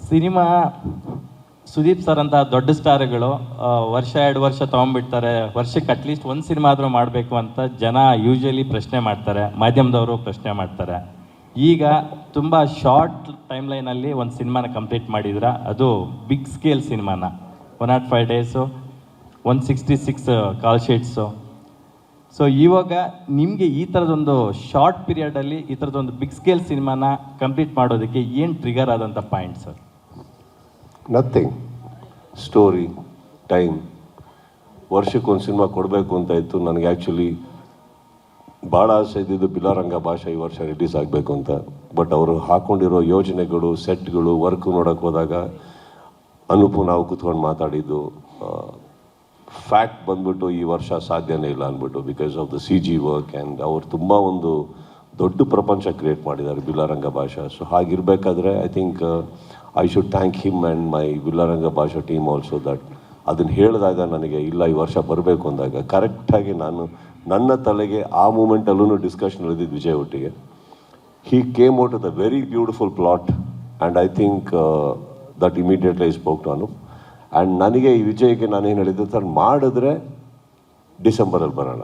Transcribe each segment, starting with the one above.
Cinema Sudeep sir ಅಂತ ದೊಡ್ಡ ಸ್ಟಾರ್ಗಳು ವರ್ಷ 2 ವರ್ಷ ತೊಗೊಂಡ್ಬಿಡ್ತಾರೆ, ವರ್ಷಕ್ಕೆ ಅಟ್ಲೀಸ್ಟ್ ಒಂದು ಸಿನಿಮಾ ಆದರೂ ಮಾಡಬೇಕು ಅಂತ ಜನ ಯೂಶ್ವಲಿ ಪ್ರಶ್ನೆ ಮಾಡ್ತಾರೆ, ಮಾಧ್ಯಮದವರು ಪ್ರಶ್ನೆ ಮಾಡ್ತಾರೆ. ಈಗ ತುಂಬ ಶಾರ್ಟ್ ಟೈಮ್ಲೈನಲ್ಲಿ ಒಂದು ಸಿನಿಮಾನ ಕಂಪ್ಲೀಟ್ ಮಾಡಿದ್ರ, ಅದು ಬಿಗ್ ಸ್ಕೇಲ್ ಸಿನಿಮಾನ 105 ಡೇಸು, 166 ಕಾಲ್ ಶೀಟ್ಸು. ಸೊ ಇವಾಗ ನಿಮಗೆ ಈ ಥರದೊಂದು ಶಾರ್ಟ್ ಪೀರಿಯಡಲ್ಲಿ ಈ ಥರದೊಂದು ಬಿಗ್ ಸ್ಕೇಲ್ ಸಿನಿಮಾನ ಕಂಪ್ಲೀಟ್ ಮಾಡೋದಕ್ಕೆ ಏನು ಟ್ರಿಗರ್ ಆದಂಥ point sir? Nothing. Story, time. ವರ್ಷಕ್ಕೊಂದು ಸಿನಿಮಾ ಕೊಡಬೇಕು ಅಂತ ಇತ್ತು ನನಗೆ. ಆ್ಯಕ್ಚುಲಿ ಭಾಳ ಆಸೆ ಇದ್ದಿದ್ದು ಬಿಲಾರಂಗ ಭಾಷೆ ಈ ವರ್ಷ ರಿಲೀಸ್ ಆಗಬೇಕು ಅಂತ. ಬಟ್ ಅವರು ಹಾಕ್ಕೊಂಡಿರೋ ಯೋಜನೆಗಳು, ಸೆಟ್ಗಳು, ವರ್ಕ್ ನೋಡೋಕೆ ಹೋದಾಗ ಅನುಪು ನಾವು ಕೂತ್ಕೊಂಡು ಮಾತಾಡಿದ್ದು ಫ್ಯಾಕ್ಟ್ ಬಂದ್ಬಿಟ್ಟು ಈ ವರ್ಷ ಸಾಧ್ಯನೇ ಇಲ್ಲ ಅಂದ್ಬಿಟ್ಟು, because of the CG work. And ಅವ್ರು ತುಂಬ ಒಂದು ದೊಡ್ಡ ಪ್ರಪಂಚ ಕ್ರಿಯೇಟ್ ಮಾಡಿದ್ದಾರೆ ಬಿಲಾರಂಗ ಭಾಷಾ. ಸೊ ಹಾಗಿರಬೇಕಾದ್ರೆ I think I should thank him and my Billa Ranga Baashaa team also that ಅದನ್ನು ಹೇಳಿದಾಗ ನನಗೆ ಇಲ್ಲ ಈ ವರ್ಷ ಬರಬೇಕು ಅಂದಾಗ ಕರೆಕ್ಟಾಗಿ ನಾನು ನನ್ನ ತಲೆಗೆ ಆ ಮೂಮೆಂಟಲ್ಲೂ ಡಿಸ್ಕಷನ್ ಇಳಿದಿದ್ದು ವಿಜಯ್ ಒಟ್ಟಿಗೆ. He came out with a very beautiful plot and I think that immediately I spoke to Anup. And ನನಗೆ ಈ ವಿಜಯ್ಗೆ ನಾನೇನು ಹೇಳಿದ್ದೆ ಸರ್, ಮಾಡಿದ್ರೆ ಡಿಸೆಂಬರಲ್ಲಿ ಬರೋಣ,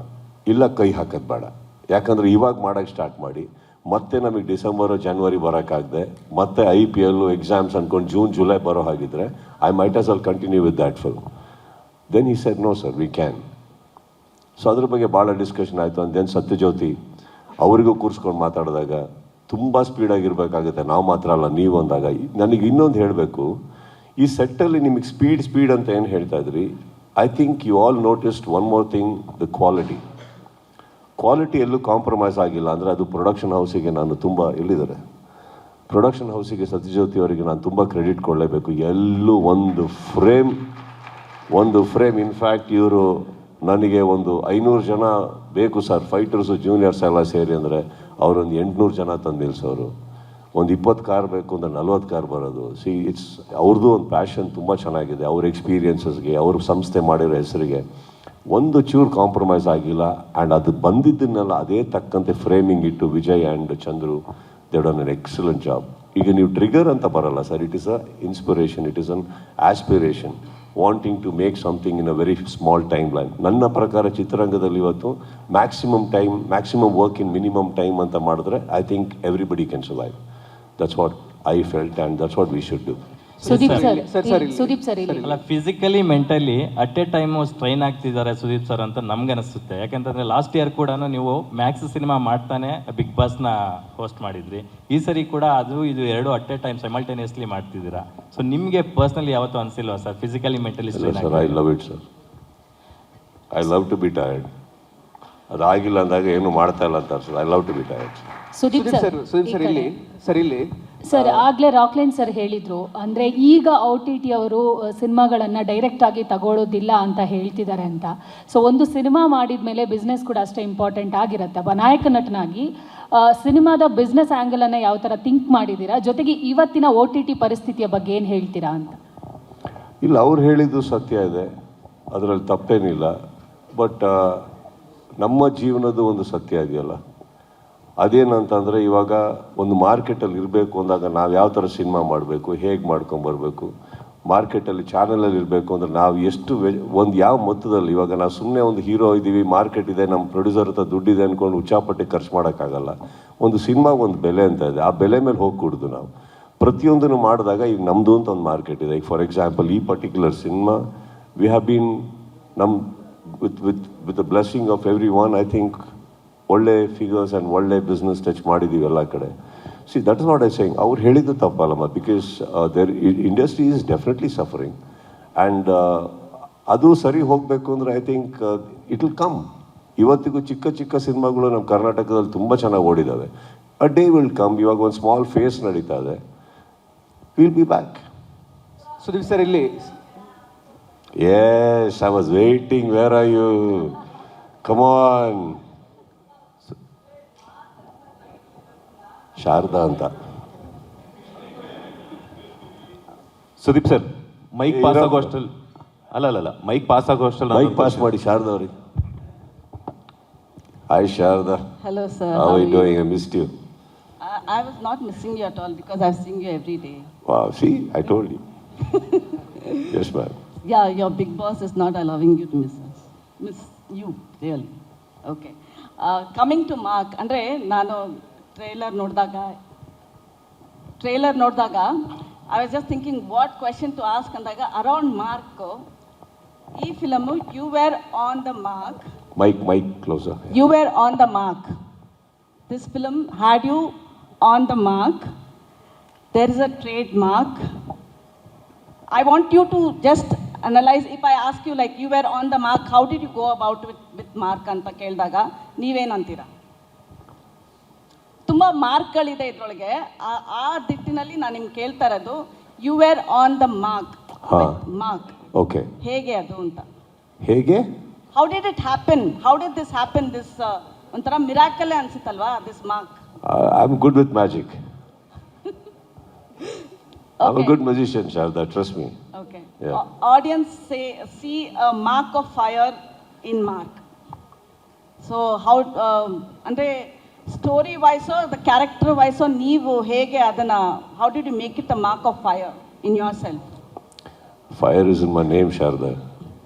ಇಲ್ಲ ಕೈ ಹಾಕೋದು ಬೇಡ. ಯಾಕಂದರೆ ಇವಾಗ ಮಾಡೋಕ್ಕೆ ಸ್ಟಾರ್ಟ್ ಮಾಡಿ ಮತ್ತೆ ನಮಗೆ ಡಿಸೆಂಬರು ಜನವರಿ ಬರೋಕ್ಕಾಗದೆ ಮತ್ತೆ IPL ಎಕ್ಸಾಮ್ಸ್ ಅಂದ್ಕೊಂಡು ಜೂನ್ ಜುಲೈ ಬರೋ ಹಾಗಿದ್ರೆ I might as well continue with that film. Then he said no sir, we can. So ಅದ್ರ ಬಗ್ಗೆ ಭಾಳ ಡಿಸ್ಕಷನ್ ಆಯಿತು. ಆ್ಯಂಡ್ ದೆನ್ ಸತ್ಯಜ್ಯೋತಿ ಅವರಿಗೂ ಕೂರಿಸ್ಕೊಂಡು ಮಾತಾಡಿದಾಗ ತುಂಬ ಸ್ಪೀಡಾಗಿರ್ಬೇಕಾಗುತ್ತೆ, ನಾವು ಮಾತ್ರ ಅಲ್ಲ ನೀವು ಅಂದಾಗ ನನಗೆ ಇನ್ನೊಂದು ಹೇಳಬೇಕು, ಈ ಸೆಟ್ಟಲ್ಲಿ ನಿಮಗೆ ಸ್ಪೀಡ್ ಅಂತ ಏನು ಹೇಳ್ತಾ ಇದ್ರಿ, I think you all noticed one more thing, the quality ಎಲ್ಲೂ ಕಾಂಪ್ರಮೈಸ್ ಆಗಿಲ್ಲ. ಅಂದರೆ ಅದು ಪ್ರೊಡಕ್ಷನ್ ಹೌಸಿಗೆ ನಾನು ತುಂಬ ಎಲ್ಲಿದ್ದಾರೆ ಪ್ರೊಡಕ್ಷನ್ ಹೌಸಿಗೆ ಸತ್ಯಜ್ಯೋತಿ ಅವರಿಗೆ ನಾನು ತುಂಬ ಕ್ರೆಡಿಟ್ ಕೊಡಲೇಬೇಕು. ಎಲ್ಲೂ ಒಂದು ಫ್ರೇಮ್ ಇನ್ಫ್ಯಾಕ್ಟ್ ಇವರು ನನಗೆ ಒಂದು 500 ಜನ ಬೇಕು ಸರ್, ಫೈಟರ್ಸು ಜೂನಿಯರ್ಸ್ ಎಲ್ಲ ಸೇರಿ ಅಂದರೆ ಅವರೊಂದು 800 ಜನ ತಂದು ನಿಲ್ಲಿಸೋರು. ಒಂದು 20 ಕಾರ್ ಬೇಕು ಅಂದರೆ 40 ಕಾರ್ ಬರೋದು. ಇಟ್ಸ್ ಅವ್ರದ್ದು ಒಂದು ಪ್ಯಾಷನ್ ತುಂಬ ಚೆನ್ನಾಗಿದೆ. ಅವ್ರ ಎಕ್ಸ್ಪೀರಿಯನ್ಸಸ್ಗೆ, ಅವ್ರ ಸಂಸ್ಥೆ ಮಾಡಿರೋ ಹೆಸರಿಗೆ ಒಂದು ಚೂರು ಕಾಂಪ್ರಮೈಸ್ ಆಗಿಲ್ಲ. ಆ್ಯಂಡ್ ಅದು ಬಂದಿದ್ದನ್ನೆಲ್ಲ ಅದೇ ತಕ್ಕಂತೆ ಫ್ರೇಮಿಂಗ್ ಇಟ್ಟು Vijay and Chandru they done an excellent job. ಈಗ ನೀವು ಟ್ರಿಗರ್ ಅಂತ ಬರಲ್ಲ sir, it is a inspiration, it is an aspiration, wanting to make something in a very small time line. ನನ್ನ ಪ್ರಕಾರ ಚಿತ್ರರಂಗದಲ್ಲಿ ಇವತ್ತು maximum work in minimum time ಅಂತ ಮಾಡಿದ್ರೆ I think everybody can survive. That's what I felt and that's what we should do. Sudeep sir ಅಲ್ಲ, physically mentally at a time strain ಆಗ್ತಿದ್ದಾರೆ Sudeep sir ಅಂತ ನಮ್ಗೆ ಅನಿಸುತ್ತೆ. ಯಾಕಂತಂದರೆ ಲಾಸ್ಟ್ ಇಯರ್ ಕೂಡ ನೀವು ಮ್ಯಾಕ್ಸ್ ಸಿನಿಮಾ ಮಾಡ್ತಾನೆ ಬಿಗ್ ಬಾಸ್ನ ಹೋಸ್ಟ್ ಮಾಡಿದ್ರಿ. ಈ ಸರಿ ಕೂಡ ಅದು ಇದು ಎರಡು ಅಟ್ ಎ ಟೈಮ್ ಸೈಮಲ್ಟೇನಿಯಸ್ಲಿ ಮಾಡ್ತಿದ್ದೀರಾ. ಸೊ ನಿಮಗೆ ಪರ್ಸ್ನಲಿ ಯಾವತ್ತೂ ಅನಿಸಿಲ್ವಾ sir physically mentally strain? Sir I love it sir, I love to be tired. ಅದಾಗಿಲ್ಲ ಅಂದಾಗ ಏನು ಮಾಡ್ತಾ ಇಲ್ಲ ಅಂತ sir, I love to be tired. Sudeep sir ಇಲ್ಲಿ ಸರ್ ಆಗಲೇ ರಾಕ್ಲೈನ್ ಸರ್ ಹೇಳಿದರು, ಅಂದರೆ ಈಗ OTT ಅವರು ಸಿನಿಮಾಗಳನ್ನು ಡೈರೆಕ್ಟಾಗಿ ತಗೊಳ್ಳೋದಿಲ್ಲ ಅಂತ ಹೇಳ್ತಿದ್ದಾರೆ ಅಂತ. ಸೊ ಒಂದು ಸಿನಿಮಾ ಮಾಡಿದ ಮೇಲೆ ಬಿಸ್ನೆಸ್ ಕೂಡ ಅಷ್ಟೇ ಇಂಪಾರ್ಟೆಂಟ್ ಆಗಿರುತ್ತೆ. ಒಬ್ಬ ನಾಯಕ ನಟನಾಗಿ ಸಿನಿಮಾದ ಬಿಸ್ನೆಸ್ ಆ್ಯಂಗಲನ್ನು ಯಾವ ಥರ ಥಿಂಕ್ ಮಾಡಿದ್ದೀರಾ, ಜೊತೆಗೆ ಇವತ್ತಿನ OTT ಪರಿಸ್ಥಿತಿಯ ಬಗ್ಗೆ ಏನು ಹೇಳ್ತೀರಾ ಅಂತ? ಇಲ್ಲ, ಅವ್ರು ಹೇಳಿದ್ದು ಸತ್ಯ ಇದೆ, ಅದರಲ್ಲಿ ತಪ್ಪೇನಿಲ್ಲ. ಬಟ್ ನಮ್ಮ ಜೀವನದ ಒಂದು ಸತ್ಯ ಇದೆಯಲ್ಲ, ಅದೇನಂತಂದರೆ ಇವಾಗ ಒಂದು ಮಾರ್ಕೆಟಲ್ಲಿ ಇರಬೇಕು ಅಂದಾಗ ನಾವು ಯಾವ ಥರ ಸಿನಿಮಾ ಮಾಡಬೇಕು, ಹೇಗೆ ಮಾಡ್ಕೊಂಬರ್ಬೇಕು, ಮಾರ್ಕೆಟಲ್ಲಿ ಚಾನಲಲ್ಲಿ ಇರಬೇಕು ಅಂದರೆ ನಾವು ಎಷ್ಟು ಒಂದು ಯಾವ ಮೊತ್ತದಲ್ಲಿ. ಇವಾಗ ನಾವು ಸುಮ್ಮನೆ ಒಂದು ಹೀರೋ ಇದ್ದೀವಿ, ಮಾರ್ಕೆಟ್ ಇದೆ, ನಮ್ಮ ಪ್ರೊಡ್ಯೂಸರ್ ಹತ್ರ ದುಡ್ಡಿದೆ ಅಂದ್ಕೊಂಡು ಉಚ್ಚಾಪಟ್ಟೆ ಖರ್ಚು ಮಾಡೋಕ್ಕಾಗಲ್ಲ. ಒಂದು ಸಿನಿಮಾಗೆ ಒಂದು ಬೆಲೆ ಅಂತ ಇದೆ, ಆ ಬೆಲೆ ಮೇಲೆ ಹೋಗಿ ಕೊಡೋದು ನಾವು ಪ್ರತಿಯೊಂದನ್ನು ಮಾಡಿದಾಗ. ಈಗ ನಮ್ಮದು ಅಂತ ಒಂದು ಮಾರ್ಕೆಟ್ ಇದೆ. ಈಗ ಫಾರ್ ಎಕ್ಸಾಂಪಲ್ ಈ particular cinema we have been ನಮ್ಮ with the blessing of everyone, I think ಒಳ್ಳೆ ಫಿಗರ್ಸ್ ಆ್ಯಂಡ್ ಒಳ್ಳೆ ಬಿಸ್ನೆಸ್ ಟಚ್ ಮಾಡಿದ್ದೀವಿ ಎಲ್ಲ ಕಡೆ. That is not I saying ಅವ್ರು ಹೇಳಿದ್ದು ತಪ್ಪಲ್ಲಮ್ಮ, because their industry is definitely suffering. And ಅದು ಸರಿ ಹೋಗಬೇಕು ಅಂದರೆ I think it will come. ಇವತ್ತಿಗೂ ಚಿಕ್ಕ ಸಿನಿಮಾಗಳು ನಮ್ಮ ಕರ್ನಾಟಕದಲ್ಲಿ ತುಂಬ ಚೆನ್ನಾಗಿ ಓಡಿದ್ದಾವೆ. A day will come. ಇವಾಗ ಒಂದು ಸ್ಮಾಲ್ ಫೇಸ್ ನಡೀತಾ ಇದೆ, will be back. Sudeep sir ಇಲ್ಲಿ Yes, I was waiting. Where are you? Come on. Sharada ಅಂತ. ಸುದೀಪ್ ಸರ್ ಮೈಕ್ ಪಾಸ್ ಆಗೋ ಅಷ್ಟರಲ್ಲಿ ಅಲ್ಲ ಮೈಕ್ ಪಾಸ್ ಆಗೋ ಅಷ್ಟರಲ್ಲಿ ಮೈಕ್ ಪಾಸ್ ಮಾಡಿ ಶಾರದಾ ಅವ್ರಿಗೆ. Hi Sharada. Hello sir. How are you doing? I missed you. I was not missing you at all because I've seen you every day. Wow, see, I told you. Yes, ma'am. Yeah, your big boss is not allowing you to miss you, really. Okay. Coming to Mark, ಅಂದರೆ ನಾನು trailer ನೋಡಿದಾಗ I was just thinking what question to ask ಅಂದಾಗ around mark ಈ film you were on the mark. Mic closer. You were on the mark. This film had you on the mark. There is a trademark. I want you to just analyze. If I ask you like you were on the mark, how did you go about with mark ಅಂತ ಕೇಳಿದಾಗ ನೀವೇನಂತೀರಾ? ತುಂಬ ಮಾರ್ಕ್ಗಳಿದೆ ಇದರೊಳಗೆ. ಆ ದಿಟ್ಟಿನಲ್ಲಿ ನಾನು ನಿಮ್ಗೆ ಕೇಳ್ತಾ ಇರೋದು you were on the mark. Mark Okay. ಹೇಗೆ ಅದು ಅಂತ. ಹೇಗೆ? How did it happen? How did this happen? This ಒಂಥರ ಮಿರಾಕಲ್ ಅನ್ಸುತ್ತಲ್ವಾ this mark. I'm good with magic. I'm a good magician, Sharda, trust me. Okay. Yeah. Audience see a mark of fire in Mark. So how ಅಂದ್ರೆ story ವೈಸೋ the character ವೈಸೋ ನೀವು ಹೇಗೆ ಅದನ್ನ how did you make it a mark of fire in yourself? Fire is in my name, Sharda.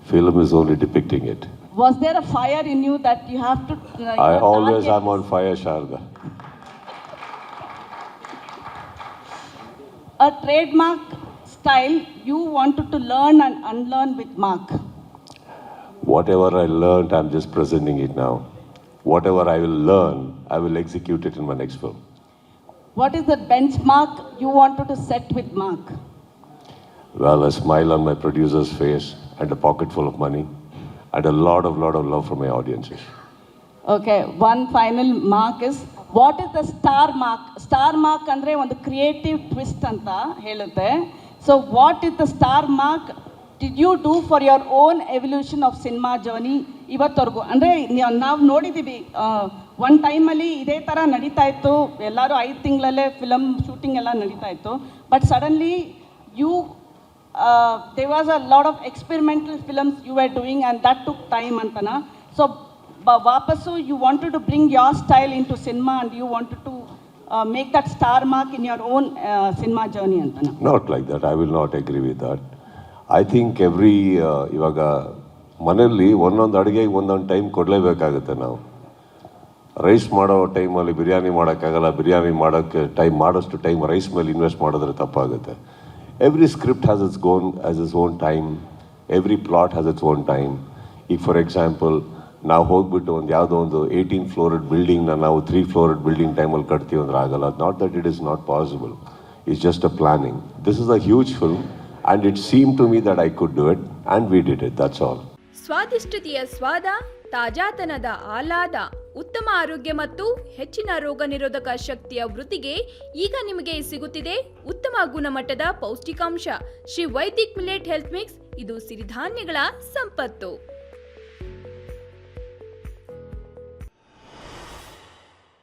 Film is only depicting it. Was there a fire in you that you have to I always am on fire, Sharda. A trademark style you wanted to learn and unlearn with Mark? Whatever I learned, I'm just presenting it now. Whatever I will learn, I will execute it in my next film. What is the benchmark you wanted to set with Mark? Well, a smile on my producer's face and a pocket full of money and a lot of love from my audiences. Okay, one final mark is, what is the star mark? Star mark ಅಂದರೆ ಒಂದು creative twist ಅಂತ ಹೇಳುತ್ತೆ. So what is the star mark did you do for your own evolution of cinema journey ಇವತ್ತವರೆಗೂ? ಅಂದರೆ ನಾವು ನೋಡಿದ್ದೀವಿ one ಟೈಮಲ್ಲಿ ಇದೇ ಥರ ನಡೀತಾ ಇತ್ತು, ಎಲ್ಲರೂ 5 ತಿಂಗಳಲ್ಲೇ ಫಿಲಮ್ ಶೂಟಿಂಗ್ ಎಲ್ಲ ನಡೀತಾ ಇತ್ತು. But suddenly you there was a lot of experimental films you were doing and that took time antana. So vapasu you wanted to bring your style into cinema and you wanted to make that star mark in your own cinema journey antana. Not like that. I will not agree with that. I think every ಇವಾಗ ಮನೆಯಲ್ಲಿ ಒಂದೊಂದು ಅಡುಗೆಗೆ ಒಂದೊಂದು time ಕೊಡಲೇಬೇಕಾಗುತ್ತೆ. ನಾವು rice ಮಾಡೋ ಟೈಮಲ್ಲಿ ಬಿರಿಯಾನಿ ಮಾಡೋಕ್ಕಾಗಲ್ಲ, ಬಿರಿಯಾನಿ ಮಾಡೋಕ್ಕೆ ಮಾಡೋಷ್ಟು ಟೈಮ್ ರೈಸ್ ಮೇಲೆ ಇನ್ವೆಸ್ಟ್ ಮಾಡಿದ್ರೆ ತಪ್ಪಾಗುತ್ತೆ. Every script has its own time. Every plot has its own time. If, for example, ನಾವು ಹೋಗ್ಬಿಟ್ಟು ಒಂದು ಯಾವುದೋ ಒಂದು 18 ಫ್ಲೋರ್ಡ್ ಬಿಲ್ಡಿಂಗ್ನ ನಾವು 3 ಫ್ಲೋರ್ಡ್ ಬಿಲ್ಡಿಂಗ್ ಟೈಮಲ್ಲಿ ಕಟ್ತೀವಿ ಅಂದ್ರೆ ಆಗಲ್ಲ. Not that it is not possible. It's just a planning. This is a huge film and it seem to me that I could do it and we did it. That's all. ಸ್ವಾದಿಷ್ಟತೆಯ ಸ್ವಾದ, ತಾಜಾತನದ ಆಹ್ಲಾದ, ಉತ್ತಮ ಆರೋಗ್ಯ ಮತ್ತು ಹೆಚ್ಚಿನ ರೋಗ ನಿರೋಧಕ ಶಕ್ತಿಯ ವೃದ್ಧಿಗೆ ಈಗ ನಿಮಗೆ ಸಿಗುತ್ತಿದೆ ಉತ್ತಮ ಗುಣಮಟ್ಟದ ಪೌಷ್ಟಿಕಾಂಶ Shri Vaidik millet health mix. ಇದು ಸಿರಿಧಾನ್ಯಗಳ ಸಂಪತ್ತು.